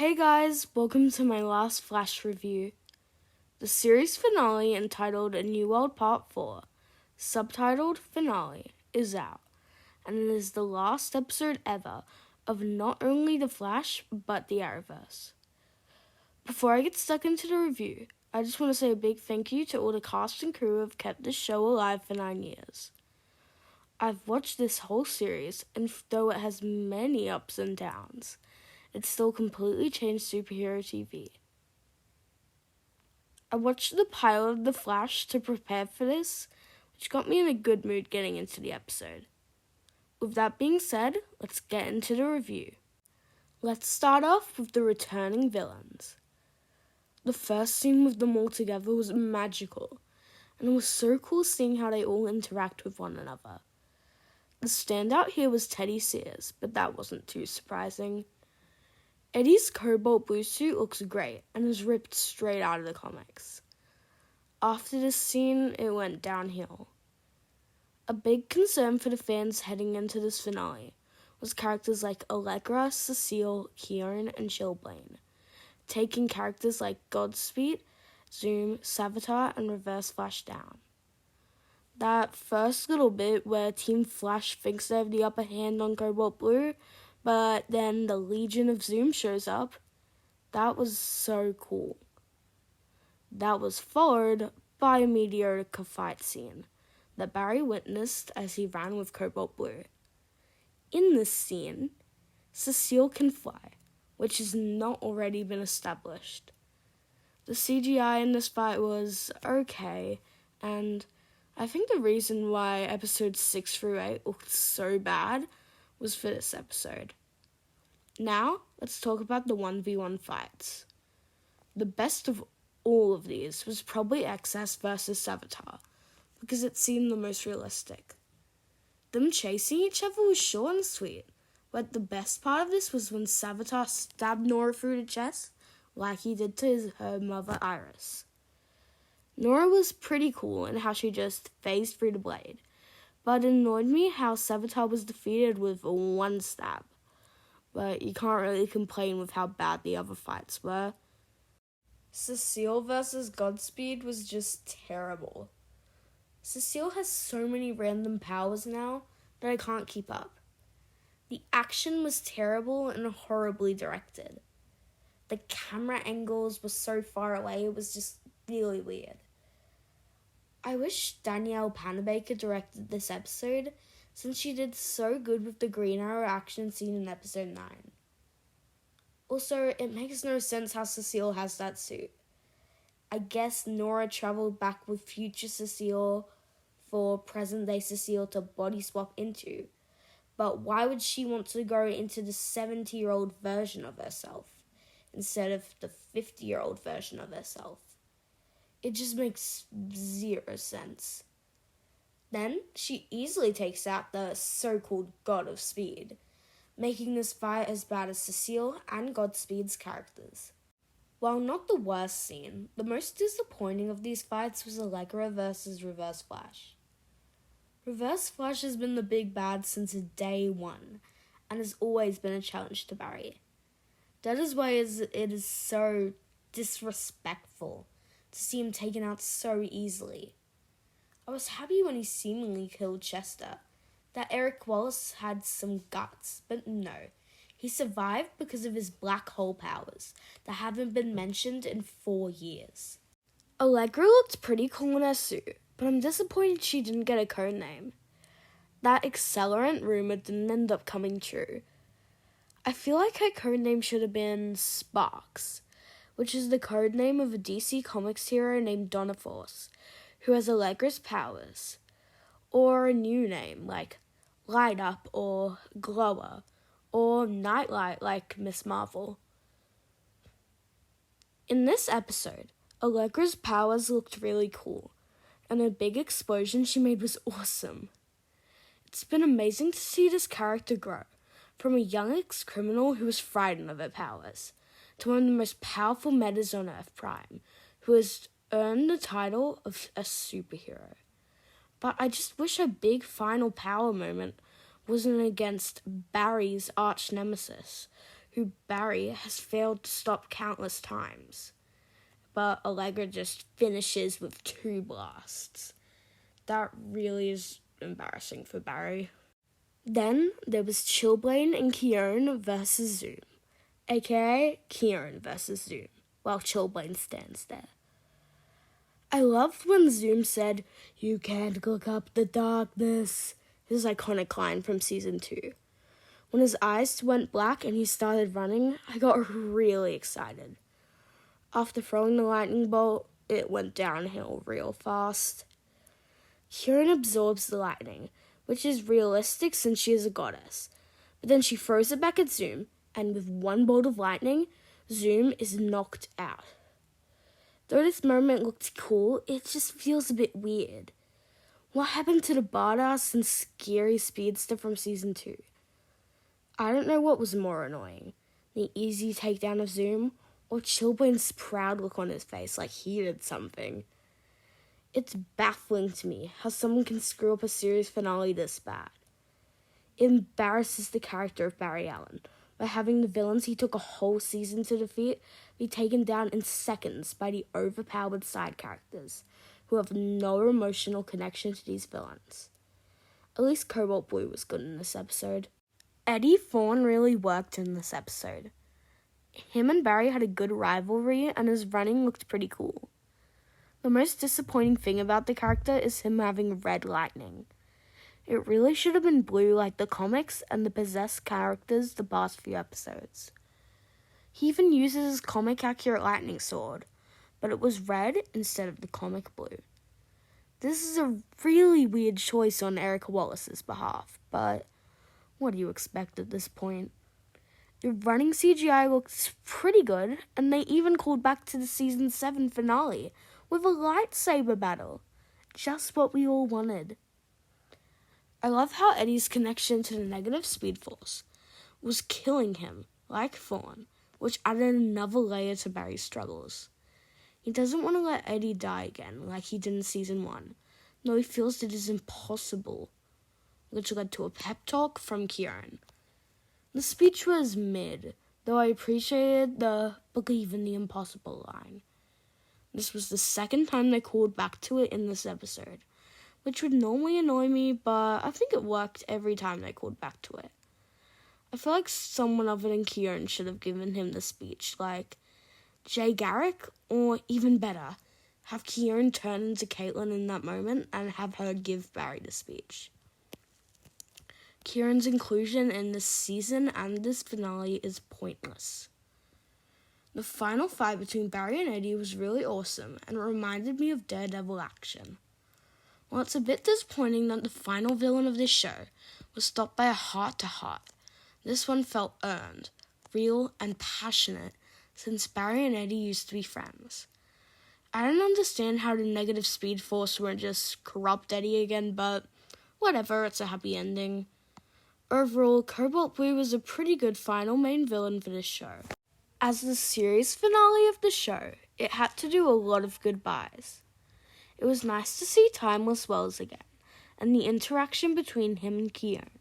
Hey guys, welcome to my last Flash review. The series finale, entitled A New World Part 4, subtitled Finale, is out, and it is the last episode ever of not only The Flash, but the Arrowverse. Before I get stuck into the review, I just want to say a big thank you to all the cast and crew who have kept this show alive for 9 years. I've watched this whole series, and though it has many ups and downs, it's still completely changed superhero TV. I watched the pilot of The Flash to prepare for this, which got me in a good mood getting into the episode. With that being said, let's get into the review. Let's start off with the returning villains. The first scene with them all together was magical, and it was so cool seeing how they all interact with one another. The standout here was Teddy Sears, but that wasn't too surprising. Eddie's Cobalt Blue suit looks great and is ripped straight out of the comics. After this scene, it went downhill. A big concern for the fans heading into this finale was characters like Allegra, Cecile, Khione, and Chillblaine, taking characters like Godspeed, Zoom, Savitar, and Reverse Flash down. That first little bit where Team Flash thinks they have the upper hand on Cobalt Blue, but then the Legion of Zoom shows up, that was so cool. That was followed by a mediocre fight scene that Barry witnessed as he ran with Cobalt Blue. In this scene, Cecile can fly, which has not already been established. The CGI in this fight was okay, and I think the reason why episodes 6 through 8 looked so bad was for this episode. Now, let's talk about the 1v1 fights. The best of all of these was probably Excess versus Savitar, because it seemed the most realistic. Them chasing each other was short and sweet, but the best part of this was when Savitar stabbed Nora through the chest, like he did to her mother Iris. Nora was pretty cool in how she just phased through the blade, but it annoyed me how Savitar was defeated with one stab. But you can't really complain with how bad the other fights were. Cecile versus Godspeed was just terrible. Cecile has so many random powers now that I can't keep up. The action was terrible and horribly directed. The camera angles were so far away, it was just really weird. I wish Danielle Panabaker directed this episode, since she did so good with the Green Arrow action scene in episode 9. Also, it makes no sense how Cecile has that suit. I guess Nora traveled back with future Cecile for present-day Cecile to body swap into, but why would she want to go into the 70-year-old version of herself instead of the 50-year-old version of herself? It just makes zero sense. Then, she easily takes out the so-called God of Speed, making this fight as bad as Cecile and Godspeed's characters. While not the worst scene, the most disappointing of these fights was Allegra versus Reverse Flash. Reverse Flash has been the big bad since day one, and has always been a challenge to Barry. That is why it is so disrespectful to see him taken out so easily. I was happy when he seemingly killed Chester, that Eric Wallace had some guts, but no. He survived because of his black hole powers that haven't been mentioned in 4 years. Allegra looked pretty cool in her suit, but I'm disappointed she didn't get a code name. That accelerant rumor didn't end up coming true. I feel like her code name should have been Sparks, which is the code name of a DC Comics hero named Donna Force, who has Allegra's powers, or a new name like Light Up or Glower, or Nightlight like Miss Marvel. In this episode, Allegra's powers looked really cool, and a big explosion she made was awesome. It's been amazing to see this character grow, from a young ex-criminal who was frightened of her powers, to one of the most powerful metas on Earth Prime, who has earned the title of a superhero. But I just wish her big final power moment wasn't against Barry's arch nemesis, who who Barry has failed to stop countless times. But Allegra just finishes with 2 blasts. That really is embarrassing for Barry. Then there was Chillblaine and Khione versus Zoom, aka Khione versus Zoom, while Chillblaine stands there. I loved when Zoom said, "You can't look up the darkness," his iconic line from season 2. When his eyes went black and he started running, I got really excited. After throwing the lightning bolt, it went downhill real fast. Khione absorbs the lightning, which is realistic since she is a goddess. But then she throws it back at Zoom, and with 1 bolt of lightning, Zoom is knocked out. Though this moment looked cool, it just feels a bit weird. What happened to the badass and scary speedster from season 2? I don't know what was more annoying, the easy takedown of Zoom, or Chillblaine's proud look on his face like he did something. It's baffling to me how someone can screw up a series finale this bad. It embarrasses the character of Barry Allen by having the villains he took a whole season to defeat be taken down in seconds by the overpowered side characters who have no emotional connection to these villains. At least Cobalt Blue was good in this episode. Eddie Thawne really worked in this episode. Him and Barry had a good rivalry and his running looked pretty cool. The most disappointing thing about the character is him having red lightning. It really should have been blue like the comics and the possessed characters the past few episodes. He even uses his comic-accurate lightning sword, but it was red instead of the comic blue. This is a really weird choice on Erica Wallace's behalf, but what do you expect at this point? The running CGI looks pretty good, and they even called back to the season 7 finale with a lightsaber battle. Just what we all wanted. I love how Eddie's connection to the negative speed force was killing him, like Thawne, which added another layer to Barry's struggles. He doesn't want to let Eddie die again, like he did in season 1, though he feels it is impossible, which led to a pep talk from Khione. The speech was mid, though I appreciated the "believe in the impossible" line. This was the second time they called back to it in this episode, which would normally annoy me, but I think it worked every time they called back to it. I feel like someone other than Khione should have given him the speech, like Jay Garrick, or even better, have Khione turn into Caitlyn in that moment and have her give Barry the speech. Kieran's inclusion in this season and this finale is pointless. The final fight between Barry and Eddie was really awesome and reminded me of Daredevil action. While it's a bit disappointing that the final villain of this show was stopped by a heart-to-heart, this one felt earned, real, and passionate since Barry and Eddie used to be friends. I don't understand how the negative speed force won't just corrupt Eddie again, but whatever, it's a happy ending. Overall, Cobalt Blue was a pretty good final main villain for this show. As the series finale of the show, it had to do a lot of goodbyes. It was nice to see Timeless Wells again, and the interaction between him and Khione,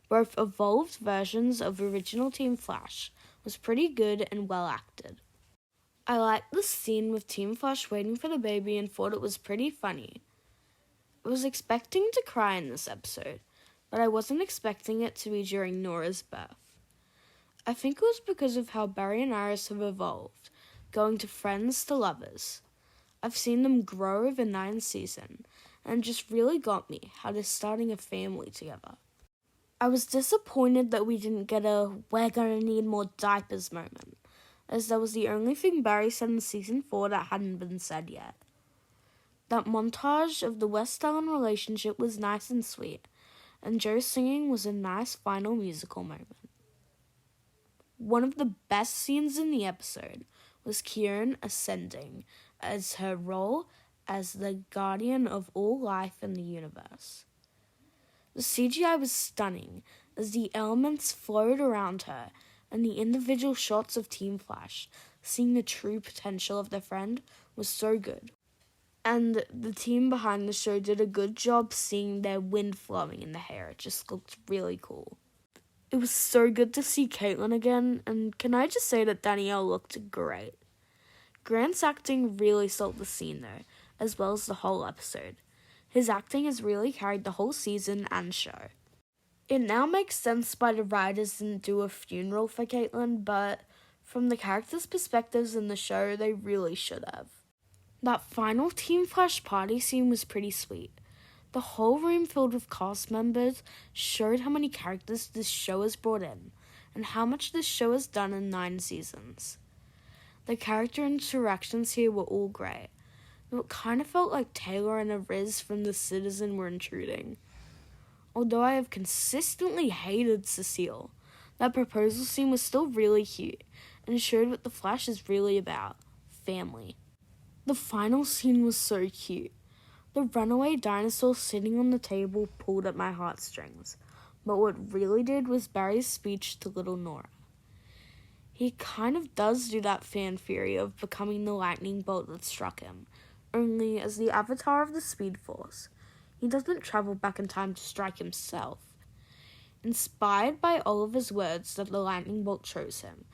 both evolved versions of original Team Flash, was pretty good and well acted. I liked the scene with Team Flash waiting for the baby and thought it was pretty funny. I was expecting to cry in this episode, but I wasn't expecting it to be during Nora's birth. I think it was because of how Barry and Iris have evolved, going to friends to lovers. I've seen them grow over 9 seasons, and it just really got me how they're starting a family together. I was disappointed that we didn't get a "we're gonna need more diapers" moment, as that was the only thing Barry said in season 4 that hadn't been said yet. That montage of the West Ellen relationship was nice and sweet, and Joe's singing was a nice final musical moment. One of the best scenes in the episode was Khione ascending as her role as the guardian of all life in the universe. The CGI was stunning as the elements flowed around her, and the individual shots of Team Flash, seeing the true potential of their friend, was so good. And the team behind the show did a good job seeing their wind flowing in the hair. It just looked really cool. It was so good to see Caitlin again, and can I just say that Danielle looked great. Grant's acting really sold the scene though, as well as the whole episode. His acting has really carried the whole season and show. It now makes sense why the writers didn't do a funeral for Caitlin, but from the characters' perspectives in the show, they really should have. That final Team Flash party scene was pretty sweet. The whole room filled with cast members showed how many characters this show has brought in, and how much this show has done in 9 seasons. The character interactions here were all great. It kind of felt like Taylor and Ariz from The Citizen were intruding. Although I have consistently hated Cecile, that proposal scene was still really cute, and showed what The Flash is really about: family. The final scene was so cute. The runaway dinosaur sitting on the table pulled at my heartstrings, but what really did was Barry's speech to little Nora. He kind of does do that fan theory of becoming the lightning bolt that struck him, only as the avatar of the Speed Force. He doesn't travel back in time to strike himself. Inspired by Oliver's words that the lightning bolt chose him,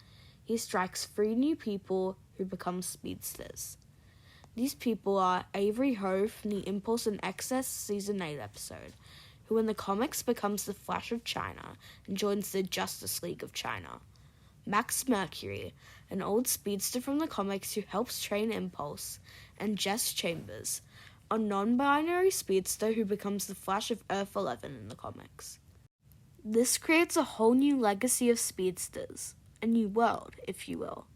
he strikes 3 new people who become speedsters. These people are Avery Ho from the Impulse and Excess Season 8 episode, who in the comics becomes the Flash of China and joins the Justice League of China. Max Mercury, an old speedster from the comics who helps train Impulse, and Jess Chambers, a non-binary speedster who becomes the Flash of Earth 11 in the comics. This creates a whole new legacy of speedsters, a new world, if you will.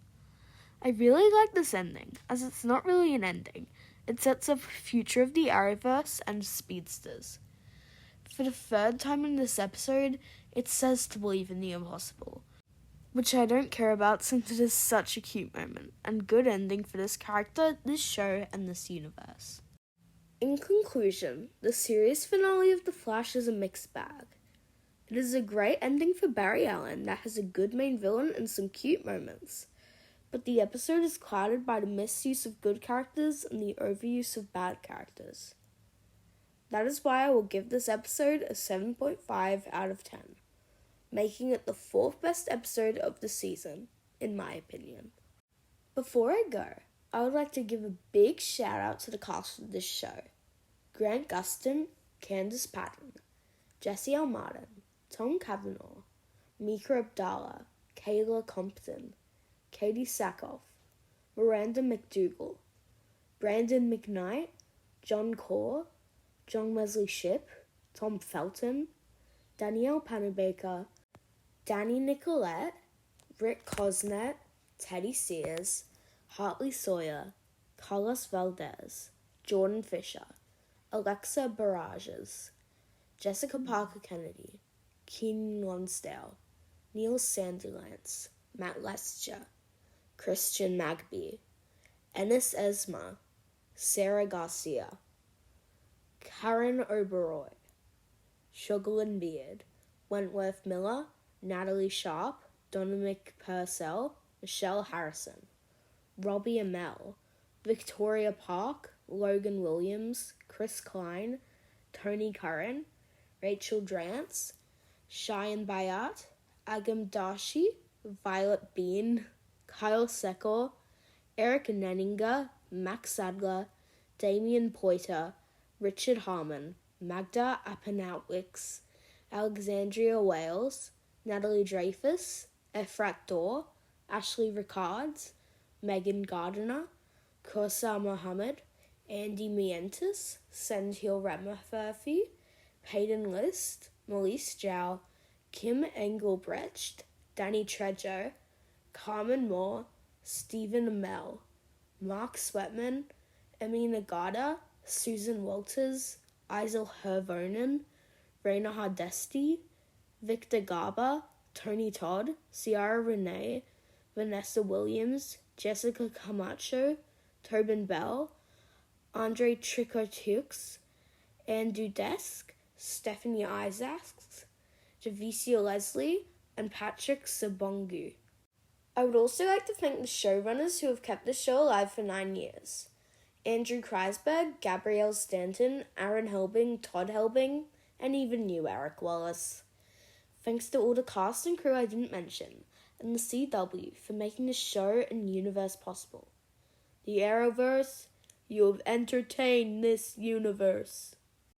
I really like this ending, as it's not really an ending. It sets up the future of the Arrowverse and speedsters. For the 3rd time in this episode, it says to believe in the impossible, which I don't care about since it is such a cute moment, and good ending for this character, this show, and this universe. In conclusion, the series finale of The Flash is a mixed bag. It is a great ending for Barry Allen that has a good main villain and some cute moments, but the episode is clouded by the misuse of good characters and the overuse of bad characters. That is why I will give this episode a 7.5 out of 10, making it the 4th best episode of the season, in my opinion. Before I go, I would like to give a big shout out to the cast of this show: Grant Gustin, Candace Patton, Jesse L. Martin, Tom Cavanaugh, Mika Abdallah, Kayla Compton, Katie Sackhoff, Miranda McDougall, Brandon McKnight, John Corr, John Wesley Shipp, Tom Felton, Danielle Panabaker, Danny Nicolette, Rick Cosnett, Teddy Sears, Hartley Sawyer, Carlos Valdez, Jordan Fisher, Alexa Barajas, Jessica Parker Kennedy, Keenan Lonsdale, Neil Sandylance, Matt Lester, Christian Magby, Ennis Esma, Sarah Garcia, Karen Oberoi, Sugarland Beard, Wentworth Miller, Natalie Sharp, Dominic Purcell, Michelle Harrison, Robbie Amell, Victoria Park, Logan Williams, Chris Klein, Tony Curran, Rachel Drance, Cheyenne Bayat, Agam Dashi, Violet Bean, Kyle Sekor, Eric Nenninger, Max Sadler, Damian Poiter, Richard Harmon, Magda Apanowicz, Alexandria Wales, Natalie Dreyfus, Efrat Dor, Ashley Ricards, Megan Gardiner, Kosa Mohammed, Andy Mientis, Senthil Ramafurfi, Peyton List, Melise Zhao, Kim Engelbrecht, Danny Trejo, Carmen Moore, Stephen Amell, Mark Sweatman, Emmy Nagata, Susan Walters, Isel Hervonen, Raina Hardesti, Victor Garber, Tony Todd, Ciara Renee, Vanessa Williams, Jessica Camacho, Tobin Bell, Andre Tricotux, Andrew Desk, Stephanie Isaacs, Javicia Leslie, and Patrick Sabongu. I would also like to thank the showrunners who have kept the show alive for 9 years: Andrew Kreisberg, Gabrielle Stanton, Aaron Helbing, Todd Helbing, and even you, Eric Wallace. Thanks to all the cast and crew I didn't mention, and the CW for making this show and universe possible. The Arrowverse, you have entertained this universe.